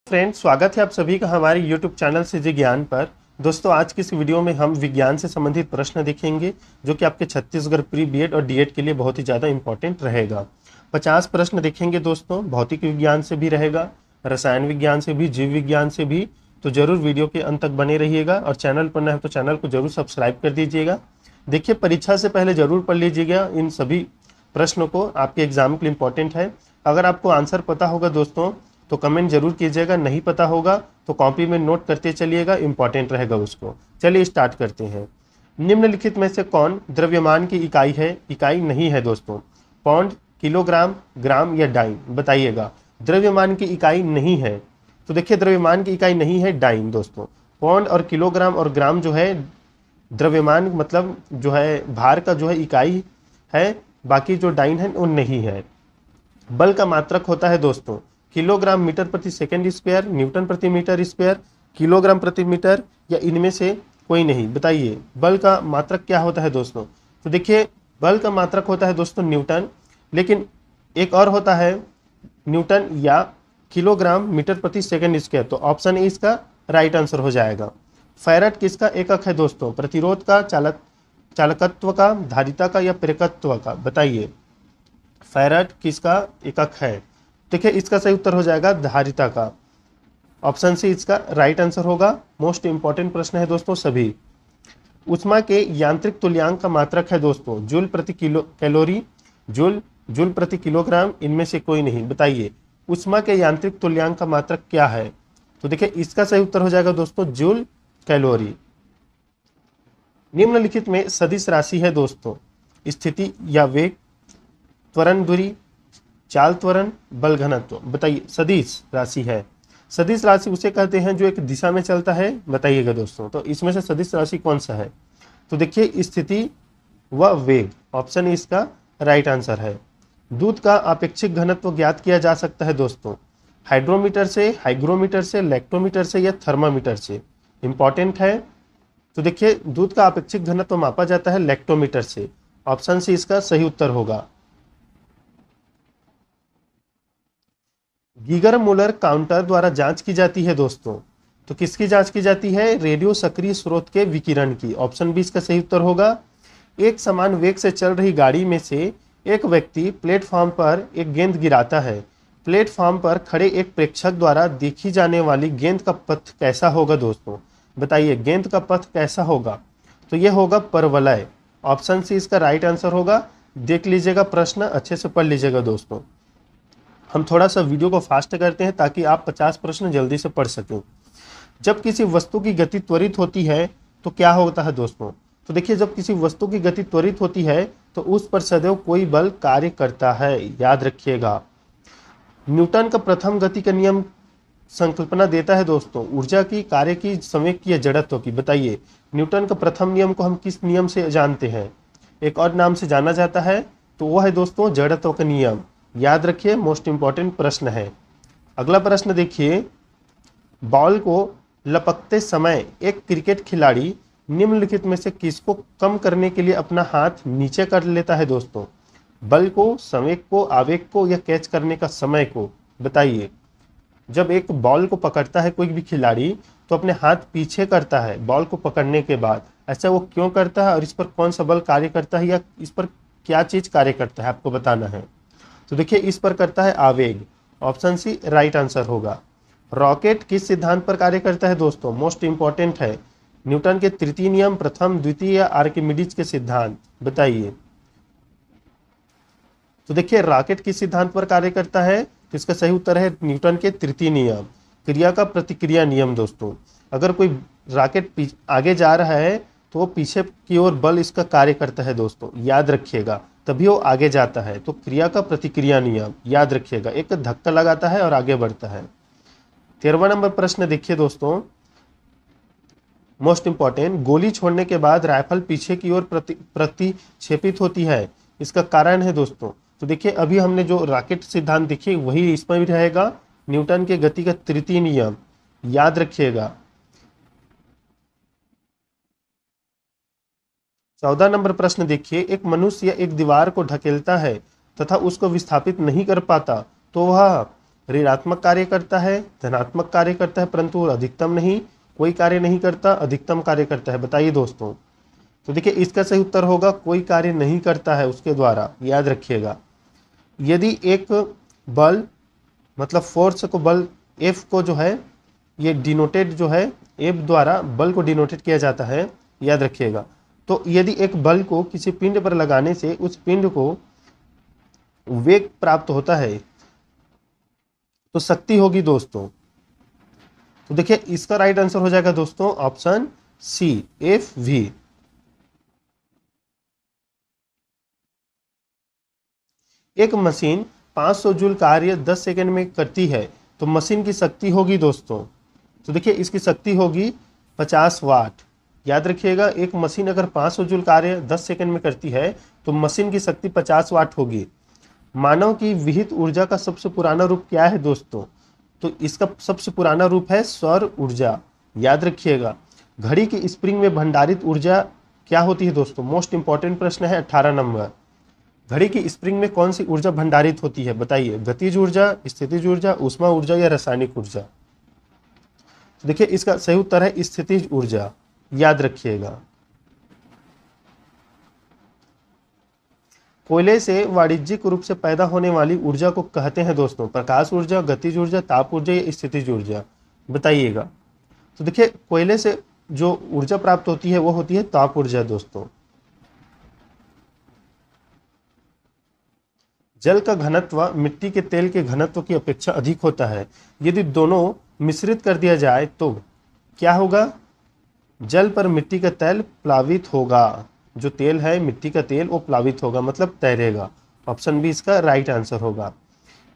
Friends, स्वागत है आप सभी का हमारे YouTube चैनल से जी ज्ञान पर। दोस्तों, आज की इस वीडियो में हम विज्ञान से संबंधित प्रश्न देखेंगे जो कि आपके छत्तीसगढ़ प्री बीएड और डीएड के लिए बहुत ही ज़्यादा इंपॉर्टेंट रहेगा। 50 प्रश्न देखेंगे दोस्तों, भौतिक विज्ञान से भी रहेगा, रसायन विज्ञान से भी, जीव विज्ञान से भी। तो जरूर वीडियो के अंत तक बने रहिएगा और चैनल पर नए हैं तो चैनल को जरूर सब्सक्राइब कर दीजिएगा। देखिए, परीक्षा से पहले जरूर पढ़ लीजिएगा इन सभी प्रश्नों को, आपके एग्जाम के लिए इंपॉर्टेंट है। अगर आपको आंसर पता होगा दोस्तों तो कमेंट जरूर कीजिएगा, नहीं पता होगा तो कॉपी में नोट करते चलिएगा, इंपॉर्टेंट रहेगा उसको। चलिए स्टार्ट करते हैं। निम्नलिखित में से कौन द्रव्यमान की इकाई है? इकाई नहीं है दोस्तों। पाउंड, किलोग्राम, ग्राम या डाइन, बताइएगा। द्रव्यमान की इकाई नहीं है। तो देखिए, द्रव्यमान की इकाई नहीं है डाइन दोस्तों। पाउंड और किलोग्राम और ग्राम जो है द्रव्यमान मतलब जो है भार का जो है इकाई है, बाकी जो डाइन है वो नहीं है। बल का मात्रक होता है दोस्तों किलोग्राम मीटर प्रति सेकंड स्क्वायर, न्यूटन प्रति मीटर स्क्वायर, किलोग्राम प्रति मीटर या इनमें से कोई नहीं। बताइए बल का मात्रक क्या होता है दोस्तों? तो देखिए, बल का मात्रक होता है दोस्तों न्यूटन, लेकिन एक और होता है न्यूटन या किलोग्राम मीटर प्रति सेकंड स्क्वायर। तो ऑप्शन ए इसका राइट आंसर हो जाएगा। फैराड किसका एकक है दोस्तों? प्रतिरोध का, चालकत्व का, धारिता का या प्रेरकत्व का? बताइए फैराड किसका एकक है? देखिए, इसका सही उत्तर हो जाएगा धारिता का। ऑप्शन सी इसका राइट आंसर होगा। मोस्ट इंपॉर्टेंट प्रश्न है दोस्तों सभी। ऊष्मा के यांत्रिक तुल्यांक का मात्रक है दोस्तों जूल प्रति कैलोरी, जूल प्रति किलोग्राम, इनमें से कोई नहीं। बताइए ऊष्मा के यांत्रिक तुल्यांक का मात्रक क्या है? तो देखिए, इसका सही उत्तर हो जाएगा दोस्तों जूल कैलोरी। निम्नलिखित में सदिश राशि है दोस्तों स्थिति या वेग, त्वरण दूरी, चाल त्वरण, बल घनत्व। बताइए सदिश राशि है। सदिश राशि उसे कहते हैं जो एक दिशा में चलता है। बताइएगा दोस्तों, तो इसमें से सदिश राशि कौन सा है? तो देखिए स्थिति व वेग, ऑप्शन इसका राइट आंसर है। दूध का अपेक्षित घनत्व ज्ञात किया जा सकता है दोस्तों हाइड्रोमीटर से, हाइग्रोमीटर से, लैक्टोमीटर से या थर्मामीटर से। इंपॉर्टेंट है। तो देखिए, दूध का अपेक्षित घनत्व मापा जाता है लैक्टोमीटर से। ऑप्शन सी इसका सही उत्तर होगा। गीगर मूलर काउंटर द्वारा जांच की जाती है दोस्तों। तो किसकी जांच की जाती है? रेडियो सक्रिय स्रोत के विकिरण की। ऑप्शन बी इसका सही उत्तर होगा। एक समान वेग से चल रही गाड़ी में से एक व्यक्ति प्लेटफॉर्म पर एक गेंद गिराता है। प्लेटफॉर्म पर खड़े एक प्रेक्षक द्वारा देखी जाने वाली गेंद का पथ कैसा होगा दोस्तों? बताइए गेंद का पथ कैसा होगा? तो यह होगा परवलय। ऑप्शन सी इसका राइट आंसर होगा। देख लीजिएगा प्रश्न, अच्छे से पढ़ लीजिएगा दोस्तों। हम थोड़ा सा वीडियो को फास्ट करते हैं ताकि आप 50 प्रश्न जल्दी से पढ़ सकें। जब किसी वस्तु की गति त्वरित होती है तो क्या होता है दोस्तों? तो देखिए, जब किसी वस्तु की गति त्वरित होती है तो उस पर सदैव कोई बल कार्य करता है, याद रखिएगा। न्यूटन का प्रथम गति का नियम संकल्पना देता है दोस्तों ऊर्जा की, कार्य की, संवेग की या जड़त्व की। बताइए न्यूटन का प्रथम नियम को हम किस नियम से जानते हैं? एक और नाम से जाना जाता है, तो वह है दोस्तों जड़त्व का नियम। याद रखिए, मोस्ट इंपॉर्टेंट प्रश्न है। अगला प्रश्न देखिए, बॉल को लपकते समय एक क्रिकेट खिलाड़ी निम्नलिखित में से किसको कम करने के लिए अपना हाथ नीचे कर लेता है दोस्तों? बल को, संवेग को, आवेग को या कैच करने का समय को? बताइए। जब एक बॉल को पकड़ता है कोई भी खिलाड़ी तो अपने हाथ पीछे करता है बॉल को पकड़ने के बाद। ऐसा वो क्यों करता है और इस पर कौन सा बल कार्य करता है या इस पर क्या चीज कार्य करता है, आपको बताना है। तो देखिए, इस पर करता है आवेग। ऑप्शन सी राइट आंसर होगा। रॉकेट किस सिद्धांत पर कार्य करता है दोस्तों? मोस्ट इंपॉर्टेंट है। न्यूटन के तृतीय नियम, प्रथम, द्वितीय या आर्किमिडीज के सिद्धांत? बताइए। तो देखिए, रॉकेट किस सिद्धांत पर कार्य करता है? तो इसका सही उत्तर है न्यूटन के तृतीय नियम, क्रिया का प्रतिक्रिया नियम दोस्तों। अगर कोई रॉकेट आगे जा रहा है तो वो पीछे की ओर बल इसका कार्य करता है दोस्तों, याद रखिएगा, तभी वो आगे जाता है। तो क्रिया का प्रतिक्रिया नियम याद रखिएगा, एक धक्का लगाता है और आगे बढ़ता है। 13वां नंबर प्रश्न देखिए दोस्तों, मोस्ट इंपॉर्टेंट। गोली छोड़ने के बाद राइफल पीछे की ओर प्रतिक्षेपित होती है, इसका कारण है दोस्तों। तो देखिए, अभी हमने जो रॉकेट सिद्धांत देखिए वही इसमें भी रहेगा, न्यूटन के गति का तृतीय नियम, याद रखिएगा। 14 नंबर प्रश्न देखिए, एक मनुष्य एक दीवार को ढकेलता है तथा उसको विस्थापित नहीं कर पाता तो वह ऋणात्मक कार्य करता है, धनात्मक कार्य करता है, परंतु अधिकतम नहीं, कोई कार्य नहीं करता, अधिकतम कार्य करता है। बताइए दोस्तों। तो देखिए इसका सही उत्तर होगा कोई कार्य नहीं करता है उसके द्वारा, याद रखिएगा। यदि एक बल मतलब फोर्स को, बल F को जो है ये डिनोटेड जो है F द्वारा बल को डिनोटेड किया जाता है, याद रखिएगा। तो यदि एक बल को किसी पिंड पर लगाने से उस पिंड को वेग प्राप्त होता है तो शक्ति होगी दोस्तों। तो देखिए इसका राइट आंसर हो जाएगा दोस्तों ऑप्शन सी, Fv। एक मशीन 500 जूल कार्य 10 सेकंड में करती है तो मशीन की शक्ति होगी दोस्तों। तो देखिए इसकी शक्ति होगी 50 वाट। याद रखिएगा एक मशीन अगर 500 जूल कार्य 10 सेकंड में करती है तो मशीन की शक्ति 50 वाट होगी। मानव की विहित ऊर्जा का सबसे पुराना रूप क्या है दोस्तों? तो इसका सबसे पुराना रूप है सौर ऊर्जा। याद रखिएगा। घड़ी की स्प्रिंग में भंडारित ऊर्जा क्या होती है दोस्तों? मोस्ट इंपॉर्टेंट प्रश्न है 18 नंबर। घड़ी की स्प्रिंग में कौन सी ऊर्जा भंडारित होती है? बताइए। गतिज ऊर्जा, स्थितिज ऊर्जा, ऊष्मा ऊर्जा या रासायनिक ऊर्जा? तो देखिए इसका सही उत्तर है स्थितिज ऊर्जा। याद रखिएगा। कोयले से वाणिज्यिक रूप से पैदा होने वाली ऊर्जा को कहते हैं दोस्तों प्रकाश ऊर्जा, गतिज ऊर्जा, ताप ऊर्जा या स्थितिज ऊर्जा? बताइएगा। तो देखिए कोयले से जो ऊर्जा प्राप्त होती है वो होती है ताप ऊर्जा दोस्तों। जल का घनत्व मिट्टी के तेल के घनत्व की अपेक्षा अधिक होता है। यदि दोनों मिश्रित कर दिया जाए तो क्या होगा? जल पर मिट्टी का तेल प्लावित होगा। जो तेल है मिट्टी का तेल वो प्लावित होगा मतलब तैरेगा। ऑप्शन बी इसका राइट आंसर होगा।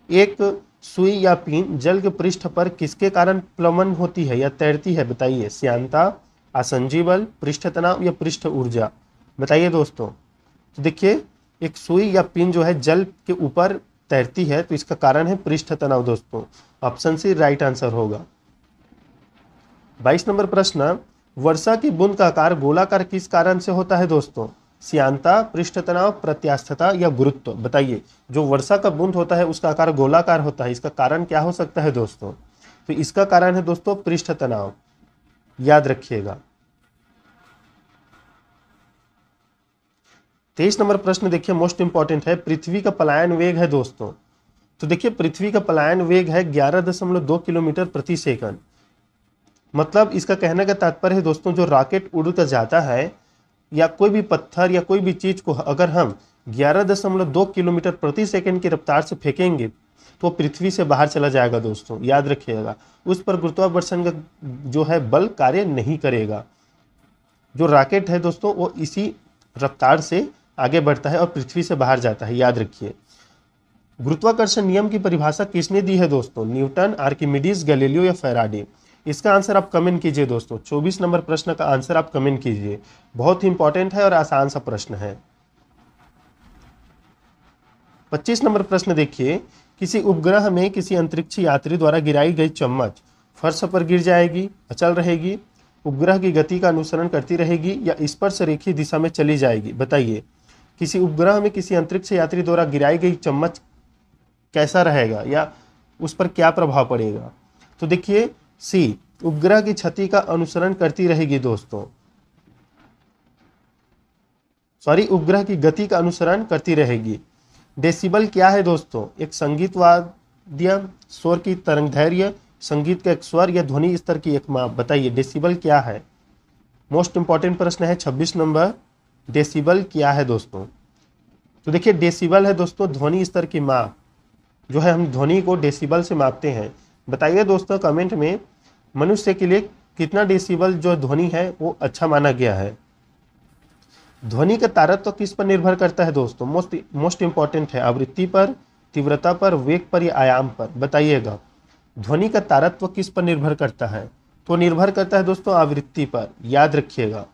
एक सुई या पिन जल के पृष्ठ पर किसके कारण प्लवन होती है या तैरती है? बताइए। श्यानता, आसंजी बल, पृष्ठ तनाव या पृष्ठ ऊर्जा? बताइए दोस्तों। तो देखिए एक सुई या पिन जो है जल के ऊपर तैरती है तो इसका कारण है पृष्ठ तनाव दोस्तों। ऑप्शन सी राइट आंसर होगा। 22 नंबर प्रश्न, वर्षा की बूंद का आकार गोलाकार किस कारण से होता है दोस्तों? श्यानता, पृष्ठ तनाव, प्रत्यास्थता या गुरुत्व? बताइए। जो वर्षा का बूंद होता है उसका आकार गोलाकार होता है, इसका कारण क्या हो सकता है दोस्तों? तो इसका कारण है दोस्तों पृष्ठ तनाव। याद रखिएगा। 23 नंबर प्रश्न देखिए मोस्ट इंपॉर्टेंट है। पृथ्वी का पलायन वेग है दोस्तों। तो देखिए पृथ्वी का पलायन वेग है 11.2 किलोमीटर प्रति सेकंड। मतलब इसका कहने का तात्पर्य है दोस्तों जो रॉकेट उड़ कर जाता है या कोई भी पत्थर या कोई भी चीज को अगर हम 11.2 किलोमीटर प्रति सेकंड की रफ्तार से फेंकेंगे तो पृथ्वी से बाहर चला जाएगा दोस्तों। याद रखिएगा। उस पर गुरुत्वाकर्षण का जो है बल कार्य नहीं करेगा। जो रॉकेट है दोस्तों वो इसी रफ्तार से आगे बढ़ता है और पृथ्वी से बाहर जाता है। याद रखिए। गुरुत्वाकर्षण नियम की परिभाषा किसने दी है दोस्तों? न्यूटन, आर्किमिडीज, गैलीलियो या फैराडे? इसका आंसर आप कमेंट कीजिए दोस्तों। 24 नंबर प्रश्न का आंसर आप कमेंट कीजिए। बहुत ही इंपॉर्टेंट है और आसान सा प्रश्न है। 25 नंबर प्रश्न देखिए। किसी उपग्रह में किसी अंतरिक्ष यात्री द्वारा गिराई गई चम्मच फर्श पर गिर जाएगी, अचल रहेगी, उपग्रह की गति का अनुसरण करती रहेगी या स्पर्श रेखीय दिशा में चली जाएगी? बताइए। किसी उपग्रह में किसी अंतरिक्ष यात्री द्वारा गिराई गई चम्मच कैसा रहेगा या उस पर क्या प्रभाव पड़ेगा? तो देखिए सी, उपग्रह की क्षति का अनुसरण करती रहेगी दोस्तों। सॉरी, उपग्रह की गति का अनुसरण करती रहेगी। डेसिबल क्या है दोस्तों? एक संगीत वाद्य, स्वर की तरंगदैर्घ्य, संगीत का एक स्वर या ध्वनि स्तर की एक माप? बताइए डेसिबल क्या है? मोस्ट इंपॉर्टेंट प्रश्न है 26 नंबर। डेसिबल क्या है दोस्तों? तो देखिए डेसिबल है दोस्तों ध्वनि स्तर की माप। जो है हम ध्वनि को डेसिबल से मापते हैं। बताइए दोस्तों कमेंट में मनुष्य के लिए कितना डेसिबल जो ध्वनि है वो अच्छा माना गया है। ध्वनि का तारतम्य किस पर निर्भर करता है दोस्तों? मोस्ट इंपॉर्टेंट है। आवृत्ति पर, तीव्रता पर, वेग पर या आयाम पर? बताइएगा। ध्वनि का तारतम्य किस पर निर्भर करता है? तो निर्भर करता है दोस्तों आवृत्ति पर। याद रखिएगा।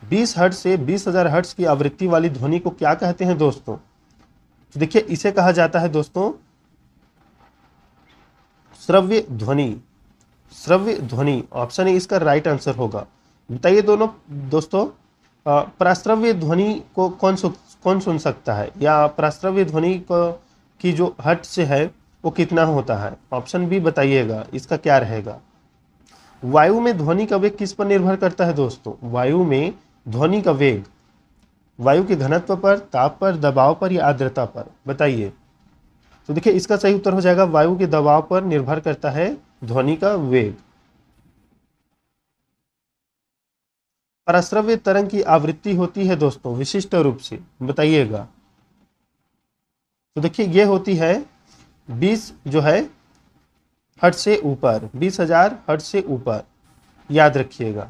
20 हर्ट्ज से 20,000 हर्ट्ज की आवृत्ति वाली ध्वनि को क्या कहते हैं दोस्तों? तो देखिए इसे कहा जाता है दोस्तों श्रव्य ध्वनि। श्रव्य ध्वनि ऑप्शन ए इसका राइट आंसर होगा। बताइए दोनों दोस्तों, प्राश्रव्य ध्वनि को कौन सुन सकता है या प्राश्रव्य ध्वनि को की जो हट से है वो कितना होता है? ऑप्शन बी बताइएगा, इसका क्या रहेगा? वायु में ध्वनि का वेग किस पर निर्भर करता है दोस्तों? वायु में ध्वनि का वेग वायु के घनत्व पर, ताप पर, दबाव पर या आर्द्रता पर? बताइए। तो देखिए इसका सही उत्तर हो जाएगा वायु के दबाव पर निर्भर करता है ध्वनि का वेग। परस्रव्य तरंग की आवृत्ति होती है दोस्तों विशिष्ट रूप से, बताइएगा। तो देखिए ये होती है 20 जो है हर्ट्ज से ऊपर, 20,000 हर्ट्ज से ऊपर, याद रखिएगा।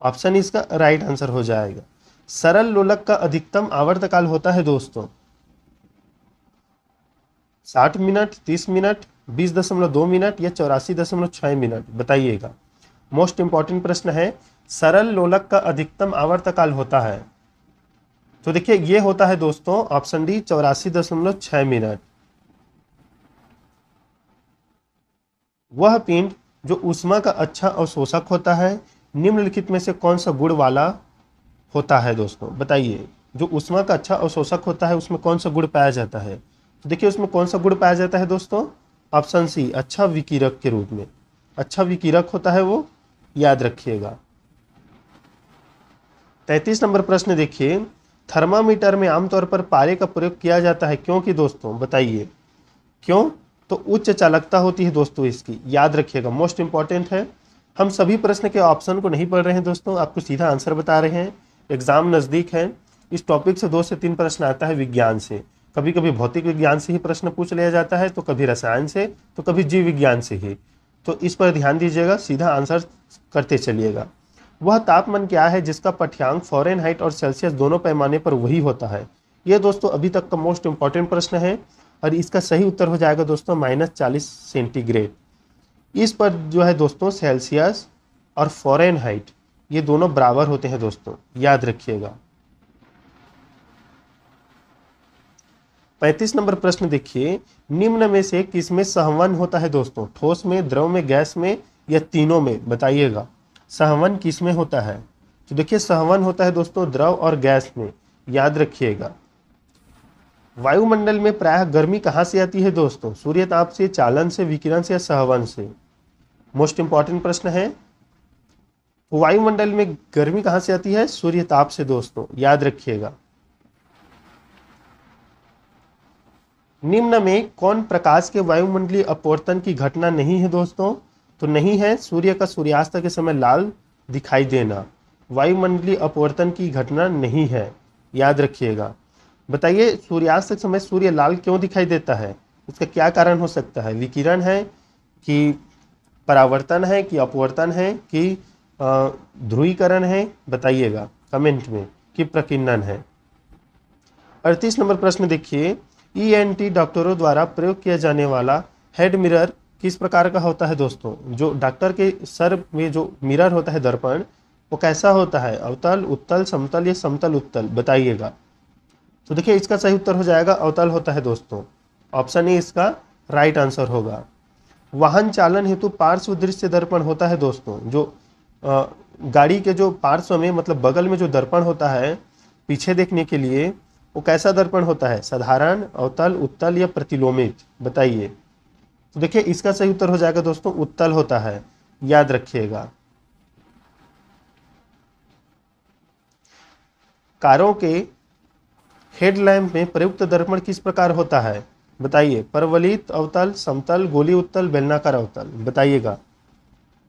ऑप्शन इसका राइट आंसर हो जाएगा। सरल लोलक का अधिकतम आवर्तकाल होता है दोस्तों 60 मिनट, 30 मिनट, 20.2 मिनट या 84.6 मिनट? बताइएगा। मोस्ट इंपॉर्टेंट प्रश्न है, सरल लोलक का अधिकतम आवर्तकाल होता है। तो देखिए ये होता है दोस्तों ऑप्शन डी 84.6 मिनट। वह पिंड जो ऊष्मा का अच्छा अवशोषक होता है निम्नलिखित में से कौन सा गुण वाला होता है दोस्तों? बताइए। जो ऊष्मा का अच्छा अवशोषक होता है उसमें कौन सा गुण पाया जाता है? तो देखिए उसमें कौन सा गुण पाया जाता है दोस्तों? ऑप्शन सी, अच्छा विकिरक के रूप में। अच्छा विकिरक होता है वो, याद रखिएगा। 33 नंबर प्रश्न देखिए, थर्मामीटर में आमतौर पर पारे का प्रयोग किया जाता है क्योंकि दोस्तों? बताइए क्यों? तो उच्च चालकता होती है दोस्तों इसकी, याद रखिएगा। मोस्ट इंपॉर्टेंट है। हम सभी प्रश्न के ऑप्शन को नहीं पढ़ रहे हैं दोस्तों, आपको सीधा आंसर बता रहे हैं। एग्जाम नज़दीक है, इस टॉपिक से 2 से 3 प्रश्न आता है विज्ञान से। कभी कभी भौतिक विज्ञान से ही प्रश्न पूछ लिया जाता है, तो कभी रसायन से, तो कभी जीव विज्ञान से ही। तो इस पर ध्यान दीजिएगा, सीधा आंसर करते चलिएगा। वह तापमान क्या है जिसका पाठ्यांक फ़ारेनहाइट और सेल्सियस दोनों पैमाने पर वही होता है? ये दोस्तों अभी तक का मोस्ट इंपॉर्टेंट प्रश्न है और इसका सही उत्तर हो जाएगा दोस्तों -40 सेंटीग्रेड। इस पर जो है दोस्तों सेल्सियस और फ़ारेनहाइट ये दोनों बराबर होते हैं दोस्तों, याद रखिएगा। 35 नंबर प्रश्न देखिए, निम्न में से किसमें सहवन होता है दोस्तों? ठोस में, द्रव में, गैस में या तीनों में? बताइएगा। सहवन किसमें होता है? तो देखिए सहवन होता है दोस्तों द्रव और गैस में, याद रखिएगा। वायुमंडल में प्रायः गर्मी कहाँ से आती है दोस्तों? सूर्य ताप से, चालन से, विकिरण से या सहवन से? मोस्ट इंपॉर्टेंट प्रश्न है। वायुमंडल में गर्मी कहाँ से आती है? सूर्य ताप से दोस्तों, याद रखिएगा। निम्न में कौन प्रकाश के वायुमंडलीय अपवर्तन की घटना नहीं है दोस्तों? तो नहीं है सूर्य का सूर्यास्त के समय लाल दिखाई देना, वायुमंडलीय अपवर्तन की घटना नहीं है, याद रखिएगा। बताइए सूर्यास्त के समय सूर्य लाल क्यों दिखाई देता है? इसका क्या कारण हो सकता है? विकिरण है कि परावर्तन है कि अपवर्तन है कि ध्रुवीकरण है? बताइएगा कमेंट में, कि प्रकीर्णन है। 38 नंबर प्रश्न देखिए, ENT डॉक्टरों द्वारा प्रयोग किया जाने वाला हेड मिरर किस प्रकार का होता है दोस्तों? जो डॉक्टर के सर में जो मिरर होता है दर्पण, वो कैसा होता है? अवतल, उत्तल, समतल या समतल उत्तल? बताइएगा। तो देखिए इसका सही उत्तर हो जाएगा अवतल होता है दोस्तों। ऑप्शन ए इसका राइट आंसर होगा। वाहन चालन हेतु पार्श्व दृश्य दर्पण होता है दोस्तों, जो गाड़ी के जो पार्श्व में मतलब बगल में जो दर्पण होता है पीछे देखने के लिए, वो कैसा दर्पण होता है? साधारण, अवतल, उत्तल या प्रतिलोमित? बताइए। तो देखिए इसका सही उत्तर हो जाएगा दोस्तों उत्तल होता है, याद रखिएगा। कारों के हेडलैम्प में प्रयुक्त दर्पण किस प्रकार होता है? बताइए। परवलित अवतल, समतल, गोली उत्तल, बेलनाकार अवतल? बताइएगा।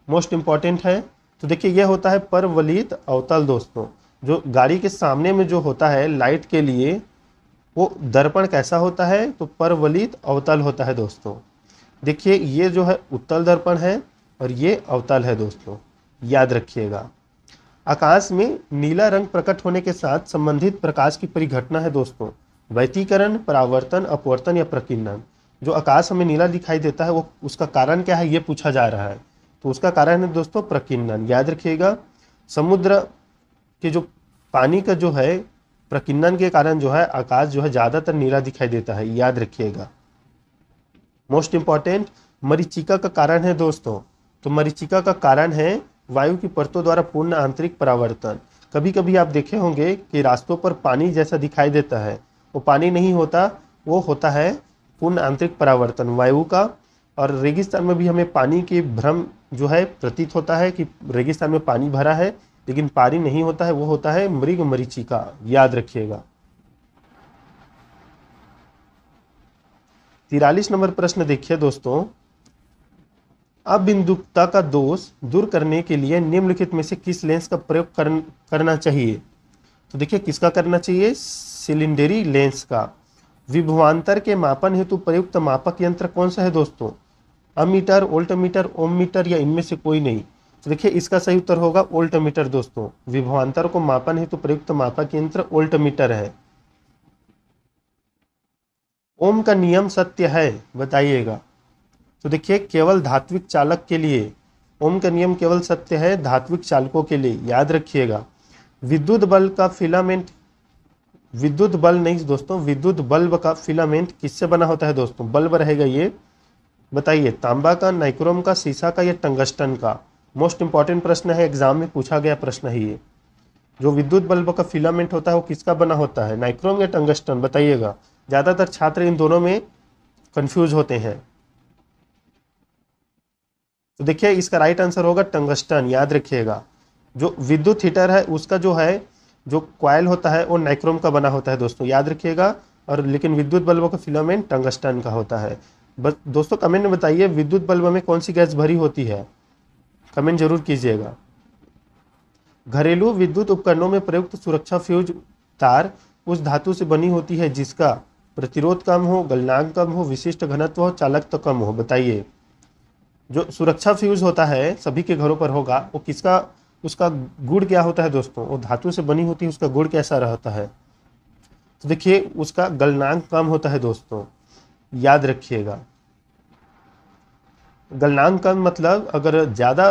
मोस्ट इंपॉर्टेंट है। तो देखिए यह होता है परवलित अवतल दोस्तों। जो गाड़ी के सामने में जो होता है लाइट के लिए, वो दर्पण कैसा होता है? तो परवलित अवतल होता है दोस्तों। देखिए ये जो है उत्तल दर्पण है और ये अवतल है दोस्तों, याद रखिएगा। आकाश में नीला रंग प्रकट होने के साथ संबंधित प्रकाश की परिघटना है दोस्तों, व्यतिकरण, परावर्तन, अपवर्तन या प्रकीर्णन। जो आकाश हमें नीला दिखाई देता है वो उसका कारण क्या है ये पूछा जा रहा है, तो उसका कारण है दोस्तों प्रकीर्णन, याद रखिएगा। समुद्र के जो पानी का जो है प्रकीर्णन के कारण जो है आकाश जो है ज़्यादातर नीला दिखाई देता है, याद रखिएगा। मोस्ट इंपॉर्टेंट, मरीचिका का कारण है दोस्तों, तो मरीचिका का कारण है वायु की परतों द्वारा पूर्ण आंतरिक परावर्तन। कभी कभी आप देखे होंगे कि रास्तों पर पानी जैसा दिखाई देता है, वो पानी नहीं होता, वो होता है पूर्ण आंतरिक परावर्तन वायु का। और रेगिस्तान में भी हमें पानी की भ्रम जो है प्रतीत होता है कि रेगिस्तान में पानी भरा है, लेकिन पानी नहीं होता है, वो होता है मृग मरीचिका, याद रखिएगा। 43 नंबर प्रश्न देखिए दोस्तों, अबिंदुकता का दोष दूर करने के लिए निम्नलिखित में से किस लेंस का प्रयोग करना चाहिए? तो देखिए किसका करना चाहिए, सिलिंडरी लेंस का। विभवांतर के मापन हेतु प्रयुक्त मापक यंत्र कौन सा है दोस्तों? अमीटर, वोल्टमीटर, ओममीटर या इनमें से कोई नहीं? तो देखिए इसका सही उत्तर होगा वोल्टमीटर दोस्तों। विभवांतर को मापन हेतु प्रयुक्त मापक यंत्र वोल्टमीटर है। ओम का नियम सत्य है, बताइएगा। तो देखिए केवल धात्विक चालक के लिए ओम का नियम केवल सत्य है, धात्विक चालकों के लिए, याद रखिएगा। विद्युत बल्ब का फिलामेंट, विद्युत बल्ब नहीं दोस्तों, विद्युत बल्ब का फिलामेंट किससे बना होता है दोस्तों? बल्ब रहेगा ये, बताइए तांबा का, नाइक्रोम का, सीसा का या टंगस्टन का? मोस्ट इंपॉर्टेंट प्रश्न है, एग्जाम में पूछा गया प्रश्न है ये। जो विद्युत बल्ब का फिलामेंट होता है वो किसका बना होता है, नाइक्रोम या टंगस्टन? बताइएगा। ज़्यादातर छात्र इन दोनों में कंफ्यूज होते हैं। तो देखिए इसका राइट आंसर होगा टंगस्टन, याद रखिएगा। जो विद्युत हीटर है उसका जो है जो कॉइल होता है वो नाइक्रोम का बना होता है दोस्तों, याद रखिएगा। और लेकिन विद्युत बल्बों का फिलामेंट टंगस्टन का होता है। बस दोस्तों कमेंट में बताइए विद्युत बल्ब में कौन सी गैस भरी होती है, कमेंट जरूर कीजिएगा। घरेलू विद्युत उपकरणों में प्रयुक्त सुरक्षा फ्यूज तार उस धातु से बनी होती है जिसका प्रतिरोध कम हो, गलनांक कम हो, विशिष्ट घनत्व हो, चालकता कम हो। बताइए जो सुरक्षा फ्यूज होता है सभी के घरों पर होगा, वो किसका, उसका गुण क्या होता है दोस्तों? वो धातु से बनी होती है, उसका गुण कैसा रहता है? तो देखिए उसका गलनांक कम होता है दोस्तों, याद रखिएगा। गलनांक कम मतलब अगर ज़्यादा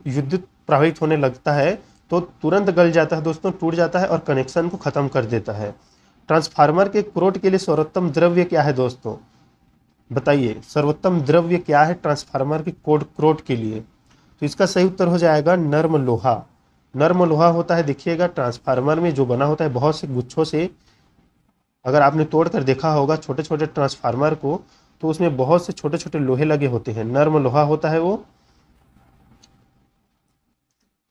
विद्युत प्रवाहित होने लगता है तो तुरंत गल जाता है दोस्तों, टूट जाता है और कनेक्शन को ख़त्म कर देता है। ट्रांसफार्मर के क्रोट के लिए सर्वोत्तम द्रव्य क्या है दोस्तों? बताइए सर्वोत्तम द्रव्य क्या है ट्रांसफार्मर के क्रोट के लिए? तो इसका सही उत्तर हो जाएगा नर्म लोहा। नर्म लोहा होता है, देखिएगा ट्रांसफार्मर में जो बना होता है बहुत से गुच्छों से, अगर आपने तोड़ कर देखा होगा छोटे छोटे ट्रांसफार्मर को, तो उसमें बहुत से छोटे छोटे लोहे लगे होते हैं, नर्म लोहा होता है वो।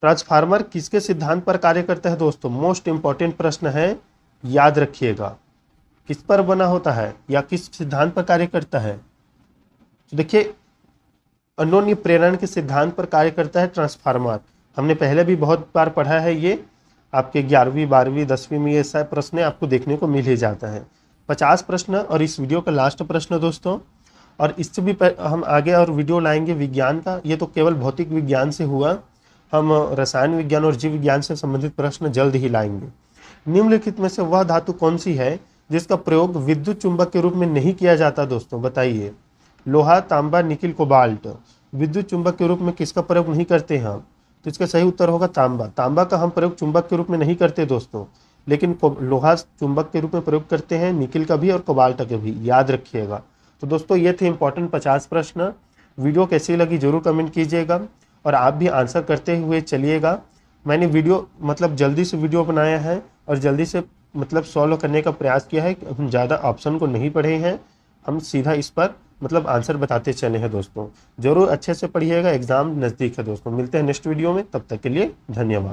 ट्रांसफार्मर किसके सिद्धांत पर कार्य करता है दोस्तों? मोस्ट इंपॉर्टेंट प्रश्न है, याद रखिएगा। किस पर बना होता है या किस सिद्धांत पर कार्य करता है? तो देखिए अन्योन्य प्रेरण के सिद्धांत पर कार्य करता है ट्रांसफार्मर। हमने पहले भी बहुत बार पढ़ा है, ये आपके 11वीं 12वीं 10वीं में ये सब प्रश्न आपको देखने को मिल ही जाता है। 50 प्रश्न और इस वीडियो का लास्ट प्रश्न दोस्तों। और इससे भी हम आगे और वीडियो लाएंगे विज्ञान का, ये तो केवल भौतिक विज्ञान से हुआ, हम रसायन विज्ञान और जीव विज्ञान से संबंधित प्रश्न जल्द ही लाएंगे। निम्नलिखित में से वह धातु कौन सी है जिसका प्रयोग विद्युत चुंबक के रूप में नहीं किया जाता दोस्तों? बताइए। लोहा, तांबा, निकिल, कोबाल्ट। विद्युत चुंबक के रूप में किसका प्रयोग नहीं करते हैं हम? तो इसका सही उत्तर होगा तांबा। तांबा का हम प्रयोग चुंबक के रूप में नहीं करते दोस्तों, लेकिन लोहा चुंबक के रूप में प्रयोग करते हैं, निकिल का भी और कोबाल्ट का भी, याद रखिएगा। तो दोस्तों ये थे इंपॉर्टेंट 50 प्रश्न। वीडियो कैसी लगी जरूर कमेंट कीजिएगा और आप भी आंसर करते हुए चलिएगा। मैंने वीडियो मतलब जल्दी से वीडियो बनाया है और जल्दी से मतलब सॉल्व करने का प्रयास किया है। हम ज़्यादा ऑप्शन को नहीं पढ़े हैं, हम सीधा इस पर मतलब आंसर बताते चले हैं दोस्तों। जरूर अच्छे से पढ़िएगा, एग्जाम नज़दीक है दोस्तों। मिलते हैं नेक्स्ट वीडियो में, तब तक के लिए धन्यवाद।